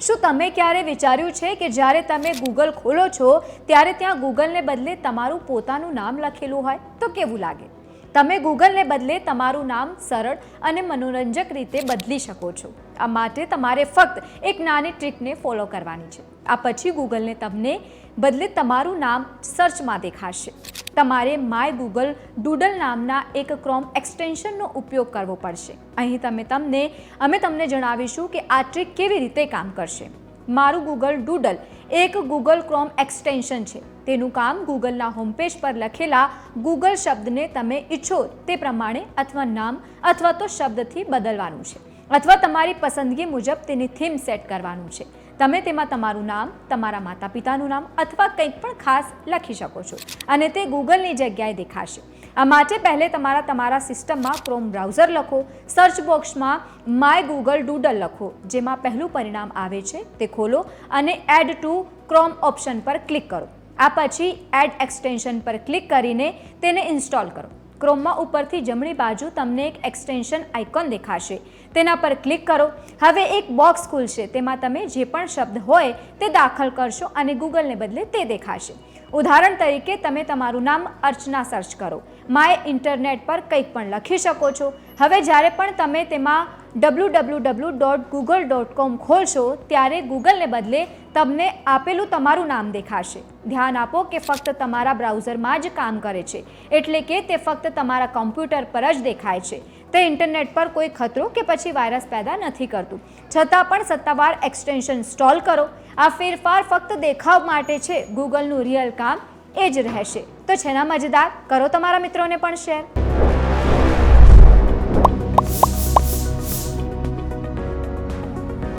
શું તમે ક્યારે વિચાર્યું છે કે જ્યારે તમે ગૂગલ ખોલો છો ત્યારે ત્યાં ગૂગલને બદલે તમારું પોતાનું નામ લખેલું હોય તો કેવું લાગે? તમે ગૂગલને બદલે તમારું નામ સરળ અને મનોરંજક રીતે બદલી શકો છો. આ માટે તમારે ફક્ત એક નાની ટ્રીકને ફોલો કરવાની છે. આ પછી ગૂગલને તમને બદલે તમારું નામ સર્ચમાં દેખાશે. તમારે માય ગૂગલ ડૂડલ નામના એક ક્રોમ એક્સટેન્શનનો ઉપયોગ કરવો પડશે. અહીં અમે તમને જણાવીશું કે આ ટ્રીક કેવી રીતે કામ કરશે. મારું ગૂગલ ડૂડલ એક ગૂગલ ક્રોમ એક્સટેન્શન છે. તેનું કામ ગૂગલના હોમપેજ પર લખેલા ગૂગલ શબ્દને તમે ઈચ્છો તે પ્રમાણે અથવા નામ અથવા તો શબ્દથી બદલવાનું છે, અથવા તમારી પસંદગી મુજબ તેની થીમ સેટ કરવાનું છે. તમે તેમાં તમારું નામ, તમારા માતા પિતાનું નામ અથવા કંઈક પણ ખાસ લખી શકો છો અને તે ગૂગલની જગ્યાએ દેખાશે. આ માટે પહેલે તમારા સિસ્ટમમાં ક્રોમ બ્રાઉઝર લખો. સર્ચ બોક્સમાં માય ગૂગલ ડૂડલ લખો. જેમાં પહેલું પરિણામ આવે છે તે ખોલો અને એડ ટુ ક્રોમ ઓપ્શન પર ક્લિક કરો. આ પછી એડ એક્સટેન્શન પર ક્લિક કરીને તેને ઇન્સ્ટોલ કરો. ક્રોમમાં ઉપરથી જમણી બાજુ તમને એક એક્સટેન્શન આઇકોન દેખાશે. તેના પર ક્લિક કરો. હવે એક બોક્સ ખુલશે. તેમાં તમે જે પણ શબ્દ હોય તે દાખલ કરશો અને ગૂગલને બદલે તે દેખાશે. ઉદાહરણ તરીકે તમે તમારું નામ અર્ચના સર્ચ કરો. માય ઇન્ટરનેટ પર કંઈક પણ લખી શકો છો. હવે જ્યારે પણ તમે તેમાં www.google.com ખોલશો ત્યારે ગૂગલને બદલે તમને આપેલું તમારું નામ દેખાશે. ધ્યાન આપો કે ફક્ત તમારા બ્રાઉઝરમાં જ કામ કરે છે, એટલે કે તે ફક્ત તમારા કમ્પ્યુટર પર જ દેખાય છે. તે ઇન્ટરનેટ પર કોઈ ખતરો કે પછી વાયરસ પેદા નથી કરતું. છતાં પણ સત્તાવાર એક્સટેન્શન ઇન્સ્ટોલ કરો. આ ફેરફાર ફક્ત દેખાવ માટે છે. ગૂગલનું રિયલ કામ એ જ રહેશે. તો છે ના મજેદાર? કરો તમારા મિત્રોને પણ શેર.